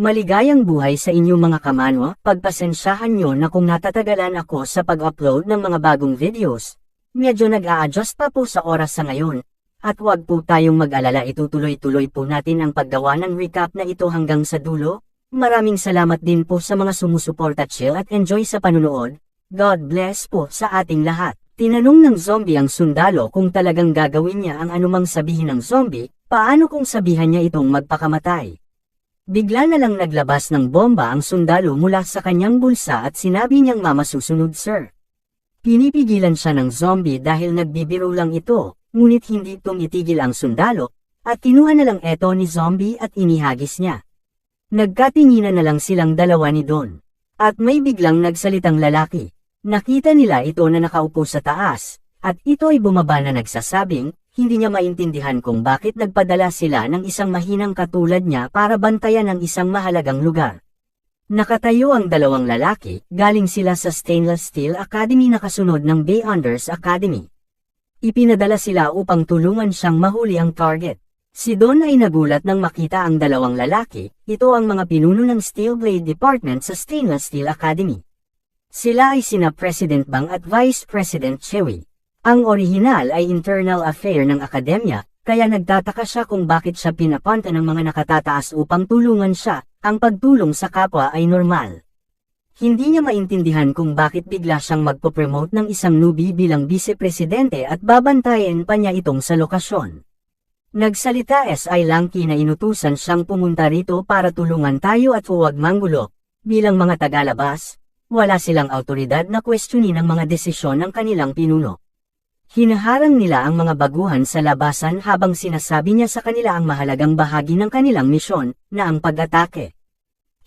Maligayang buhay sa inyong mga kamano, pagpasensyahan nyo na kung natatagalan ako sa pag-upload ng mga bagong videos. Medyo nag-a-adjust pa po sa oras sa ngayon. At huwag po tayong mag-alala, itutuloy-tuloy po natin ang paggawa ng recap na ito hanggang sa dulo. Maraming salamat din po sa mga sumusuporta, chill at enjoy sa panunood. God bless po sa ating lahat. Tinanong ng zombie ang sundalo kung talagang gagawin niya ang anumang sabihin ng zombie, paano kung sabihan niya itong magpakamatay. Bigla na lang naglabas ng bomba ang sundalo mula sa kanyang bulsa at sinabi niyang mamasusunod sir. Pinipigilan siya ng zombie dahil nagbibiro lang ito, ngunit hindi tumitigil ang sundalo, at kinuha na lang ito ni zombie at inihagis niya. Nagkatinginan na lang silang dalawa ni Don. At may biglang nagsalitang lalaki. Nakita nila ito na nakaupo sa taas, at ito ay bumaba na nagsasabing, hindi niya maintindihan kung bakit nagpadala sila ng isang mahinang katulad niya para bantayan ang isang mahalagang lugar. Nakatayo ang dalawang lalaki, galing sila sa Stainless Steel Academy na kasunod ng Beyonders Academy. Ipinadala sila upang tulungan siyang mahuli ang target. Si Don ay nagulat nang makita ang dalawang lalaki, ito ang mga pinuno ng Steel Blade Department sa Stainless Steel Academy. Sila ay sina President Bang at Vice President Chewy. Ang orihinal ay internal affair ng akademya, kaya nagtataka siya kung bakit siya pinapunta ng mga nakatataas upang tulungan siya. Ang pagtulong sa kapwa ay normal. Hindi niya maintindihan kung bakit bigla siyang magpo-promote ng isang newbie bilang vice-presidente at babantayan pa niya itong sa lokasyon. Nagsalita S.I. Langki na inutusan siyang pumunta rito para tulungan tayo at huwag manggulo. Bilang mga tagalabas, wala silang awtoridad na questionin ang mga desisyon ng kanilang pinuno. Hinaharang nila ang mga baguhan sa labasan habang sinasabi niya sa kanila ang mahalagang bahagi ng kanilang misyon, na ang pag-atake.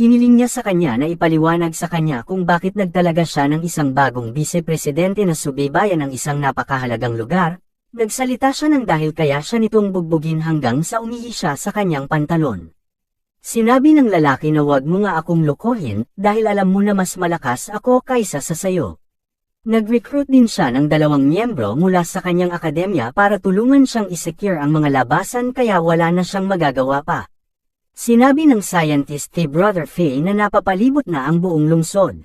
Hiniling niya sa kanya na ipaliwanag sa kanya kung bakit nagtalaga siya ng isang bagong vice-presidente na subaybayan ng isang napakahalagang lugar. Nagsalita siya ng dahil kaya siya nitong bugbugin hanggang sa umihi siya sa kanyang pantalon. Sinabi ng lalaki na wag mo nga akong lokohin dahil alam mo na mas malakas ako kaysa sa sayo. Nag-recruit din siya ng 2 miyembro mula sa kanyang akademya para tulungan siyang isecure ang mga labasan kaya wala na siyang magagawa pa. Sinabi ng scientist kay Brother Faye na napapalibot na ang buong lungsod.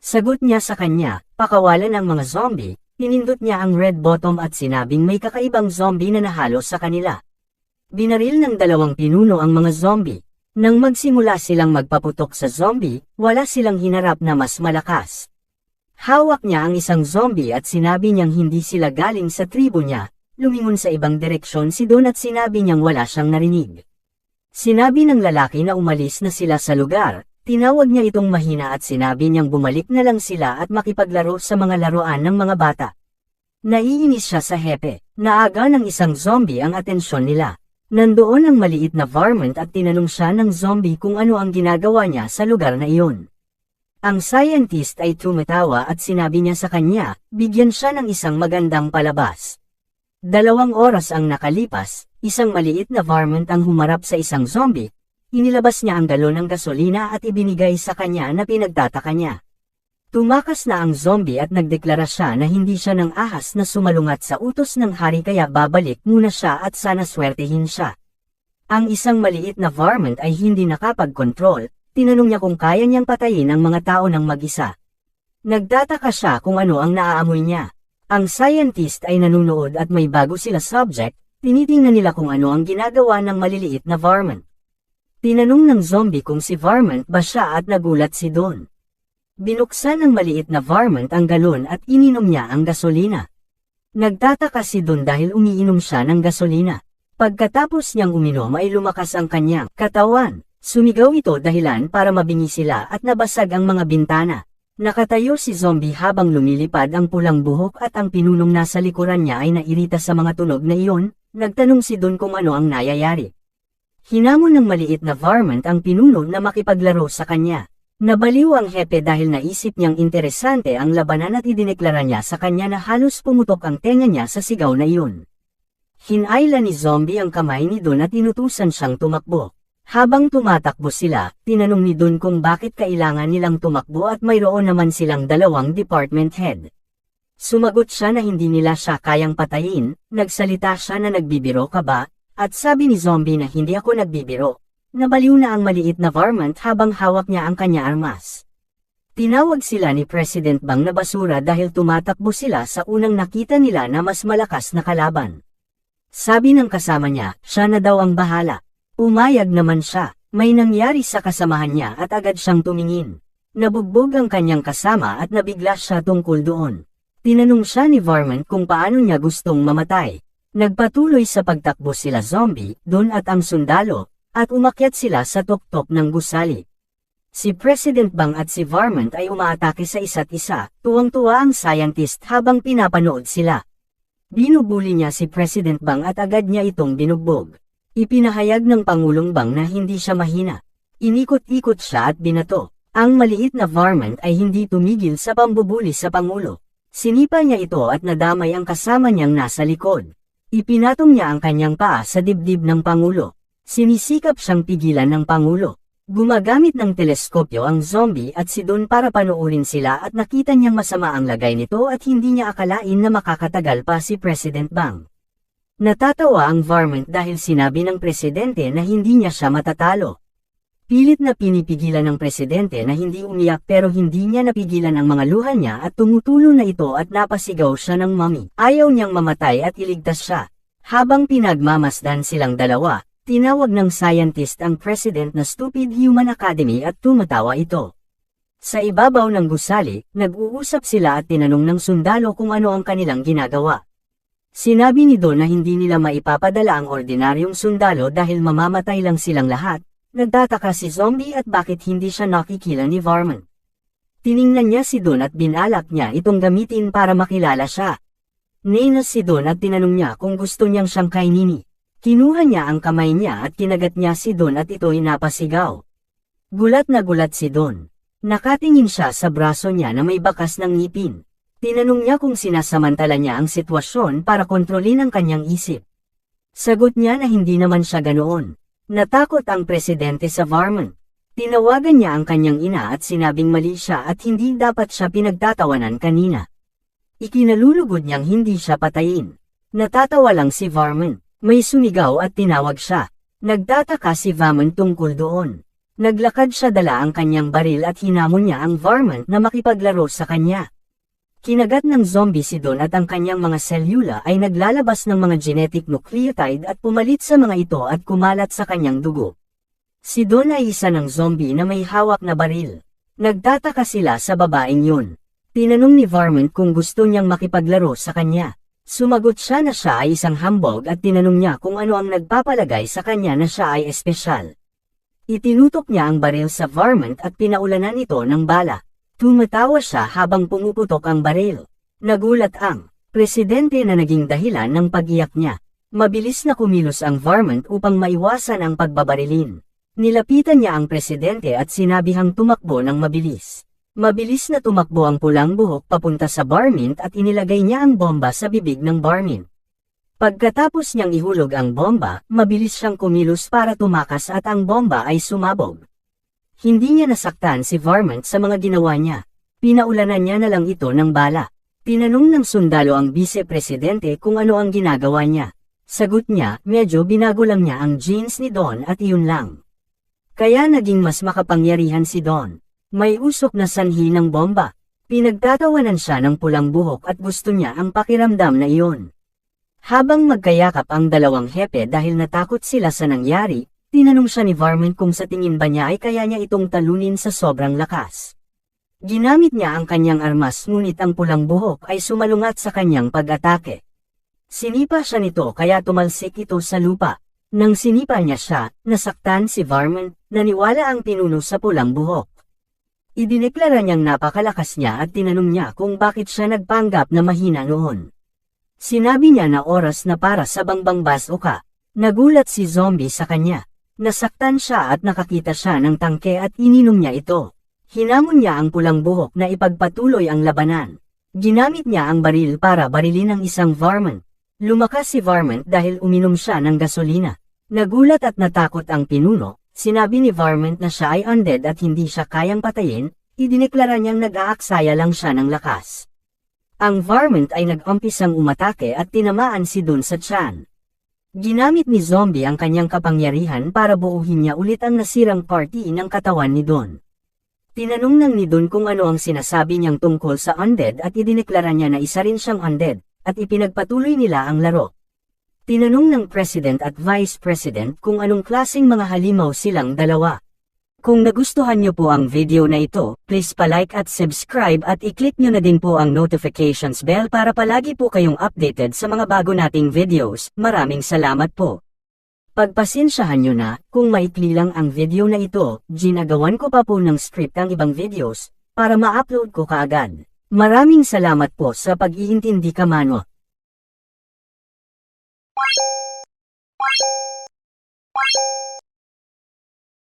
Sagot niya sa kanya, pakawalan ang mga zombie, pinindot niya ang red button at sinabing may kakaibang zombie na nahalo sa kanila. Binaril ng 2 pinuno ang mga zombie. Nang magsimula silang magpaputok sa zombie, wala silang hinarap na mas malakas. Hawak niya ang isang zombie at sinabi niyang hindi sila galing sa tribo niya, lumingon sa ibang direksyon si Don at sinabi niyang wala siyang narinig. Sinabi ng lalaki na umalis na sila sa lugar, tinawag niya itong mahina at sinabi niyang bumalik na lang sila at makipaglaro sa mga laruan ng mga bata. Naiinis siya sa hepe, naaga ng isang zombie ang atensyon nila. Nandoon ang maliit na varmint at tinanong siya ng zombie kung ano ang ginagawa niya sa lugar na iyon. Ang scientist ay tumatawa at sinabi niya sa kanya, bigyan siya ng isang magandang palabas. 2 oras ang nakalipas, isang maliit na varmint ang humarap sa isang zombie. Inilabas niya ang galon ng gasolina at ibinigay sa kanya na pinagtataka niya. Tumakas na ang zombie at nagdeklara siya na hindi siya ng ahas na sumalungat sa utos ng hari kaya babalik muna siya at sana swertehin siya. Ang isang maliit na varmint ay hindi nakapag-control. Tinanong niya kung kaya niyang patayin ang mga tao ng mag-isa. Nagtataka siya kung ano ang naaamoy niya. Ang scientist ay nanunood at may bago sila subject, tinitingnan nila kung ano ang ginagawa ng maliliit na varmint. Tinanong ng zombie kung si varmint ba siya at nagulat si Don. Binuksan ng maliit na varmint ang galon at ininom niya ang gasolina. Nagtataka si Don dahil umiinom siya ng gasolina. Pagkatapos niyang uminom ay lumakas ang kanyang katawan. Sumigaw ito dahilan para mabingi sila at nabasag ang mga bintana. Nakatayo si zombie habang lumilipad ang pulang buhok at ang pinunong nasa likuran niya ay nairita sa mga tunog na iyon. Nagtanong si Don kung ano ang nangyayari. Hinamon ng maliit na varmint ang pinuno na makipaglaro sa kanya. Nabaliw ang hepe dahil naisip niyang interesante ang labanan at idineklara niya sa kanya na halos pumutok ang tenga niya sa sigaw na iyon. Hinayla ni zombie ang kamay ni Don at inutusan siyang tumakbo. Habang tumatakbo sila, tinanong ni Don kung bakit kailangan nilang tumakbo at mayroon naman silang 2 department head. Sumagot siya na hindi nila siya kayang patayin, nagsalita siya na nagbibiro ka ba, at sabi ni zombie na hindi ako nagbibiro. Nabaliw na ang maliit na varmint habang hawak niya ang kanya armas. Tinawag sila ni President Bang na basura dahil tumatakbo sila sa unang nakita nila na mas malakas na kalaban. Sabi ng kasama niya, siya na daw ang bahala. Umayag naman siya. May nangyari sa kasamahan niya at agad siyang tumingin. Nabugbog ang kanyang kasama at nabigla siya tungkol doon. Tinanong siya ni Varmint kung paano niya gustong mamatay. Nagpatuloy sa pagtakbo sila zombie, Don at ang sundalo, at umakyat sila sa tuktok ng gusali. Si President Bang at si Varmint ay umaatake sa isa't isa, tuwang-tuwa ang scientist habang pinapanood sila. Binubuli niya si President Bang at agad niya itong binugbog. Ipinahayag ng Pangulong Bang na hindi siya mahina. Inikot-ikot siya at binato. Ang maliit na Varmint ay hindi tumigil sa pambubuli sa Pangulo. Sinipa niya ito at nadamay ang kasama niyang nasa likod. Ipinatong niya ang kanyang paa sa dibdib ng Pangulo. Sinisikap siyang pigilan ng Pangulo. Gumagamit ng teleskopyo ang zombie at si Don para panoorin sila at nakita niyang masama ang lagay nito at hindi niya akalain na makakatagal pa si President Bang. Natatawa ang Varmint dahil sinabi ng presidente na hindi niya siya matatalo. Pilit na pinipigilan ng presidente na hindi umiyak pero hindi niya napigilan ang mga luha niya at tumutulo na ito at napasigaw siya ng mami. Ayaw niyang mamatay at iligtas siya. Habang pinagmamasdan silang dalawa, tinawag ng scientist ang president na Stupid Human Academy at tumatawa ito. Sa ibabaw ng gusali, nag-uusap sila at tinanong ng sundalo kung ano ang kanilang ginagawa. Sinabi ni Don na hindi nila maipapadala ang ordinaryong sundalo dahil mamamatay lang silang lahat. Nagtataka si zombie at bakit hindi siya nakikila ni Varmint. Tiningnan niya si Don at binalak niya itong gamitin para makilala siya. Ninas si Don at tinanong niya kung gusto niyang siyang kainin. Kinuha niya ang kamay niya at kinagat niya si Don at ito'y napasigaw. Gulat na gulat si Don. Nakatingin siya sa braso niya na may bakas ng ngipin. Tinanong niya kung sinasamantala niya ang sitwasyon para kontrolin ang kanyang isip. Sagot niya na hindi naman siya ganoon. Natakot ang presidente sa Varmint. Tinawagan niya ang kanyang ina at sinabing mali siya at hindi dapat siya pinagtatawanan kanina. Ikinalulugod niyang hindi siya patayin. Natatawa lang si Varmint. May sumigaw at tinawag siya. Nagtataka si Varmint tungkol doon. Naglakad siya dala ang kanyang baril at hinamon niya ang Varmint na makipaglaro sa kanya. Kinagat ng zombie si Don at ang kanyang mga selula ay naglalabas ng mga genetic nucleotide at pumalit sa mga ito at kumalat sa kanyang dugo. Si Don ay isa ng zombie na may hawak na baril. Nagtataka sila sa babaeng yun. Tinanong ni Varmint kung gusto niyang makipaglaro sa kanya. Sumagot siya na siya ay isang hambog at tinanong niya kung ano ang nagpapalagay sa kanya na siya ay espesyal. Itinutok niya ang baril sa Varmint at pinaulanan ito ng bala. Tumatawa siya habang pumuputok ang baril. Nagulat ang presidente na naging dahilan ng pag-iyak niya. Mabilis na kumilos ang Varmint upang maiwasan ang pagbabarilin. Nilapitan niya ang presidente at sinabihang tumakbo ng mabilis. Mabilis na tumakbo ang pulang buhok papunta sa Varmint at inilagay niya ang bomba sa bibig ng Varmint. Pagkatapos niyang ihulog ang bomba, mabilis siyang kumilos para tumakas at ang bomba ay sumabog. Hindi niya nasaktan si Varmint sa mga ginawa niya. Pinaulanan niya na lang ito ng bala. Tinanong ng sundalo ang vice-presidente kung ano ang ginagawa niya. Sagot niya, medyo binago lang niya ang jeans ni Don at iyon lang. Kaya naging mas makapangyarihan si Don. May usok na sanhi ng bomba. Pinagtatawanan siya ng pulang buhok at gusto niya ang pakiramdam na iyon. Habang magkayakap ang dalawang hepe dahil natakot sila sa nangyari, tinanong siya ni Varmint kung sa tingin ba niya ay kaya niya itong talunin sa sobrang lakas. Ginamit niya ang kanyang armas ngunit ang pulang buhok ay sumalungat sa kanyang pag-atake. Sinipa siya nito kaya tumalsik ito sa lupa. Nang sinipa niya siya, nasaktan si Varmint, naniwala ang pinuno sa pulang buhok. Idineklara niyang napakalakas niya at tinanong niya kung bakit siya nagpanggap na mahina noon. Sinabi niya na oras na para sa bangbang basoka. Nagulat si zombie sa kanya. Nasaktan siya at nakakita siya ng tangke at ininom niya ito. Hinamon niya ang pulang buhok na ipagpatuloy ang labanan. Ginamit niya ang baril para barilin ang isang Varmint. Lumakas si Varmint dahil uminom siya ng gasolina. Nagulat at natakot ang pinuno. Sinabi ni Varmint na siya ay undead at hindi siya kayang patayin. Idineklara niyang nag-aaksaya lang siya ng lakas. Ang Varmint ay nag-umpisang umatake at tinamaan si Don sa tiyan. Ginamit ni Zombie ang kanyang kapangyarihan para buuhin niya ulit ang nasirang party ng katawan ni Don. Tinanong ng ni Don kung ano ang sinasabi niyang tungkol sa undead at idineklara niya na isa rin siyang undead, at ipinagpatuloy nila ang laro. Tinanong ng President at Vice President kung anong klaseng mga halimaw silang dalawa. Kung nagustuhan niyo po ang video na ito, please pa-like at subscribe at i-click niyo na din po ang notifications bell para palagi po kayong updated sa mga bago nating videos. Maraming salamat po. Pagpasensyahan niyo na, kung maikli lang ang video na ito, ginagawan ko pa po ng script ang ibang videos, para ma-upload ko kaagad. Maraming salamat po sa pag-iintindi, Kamano.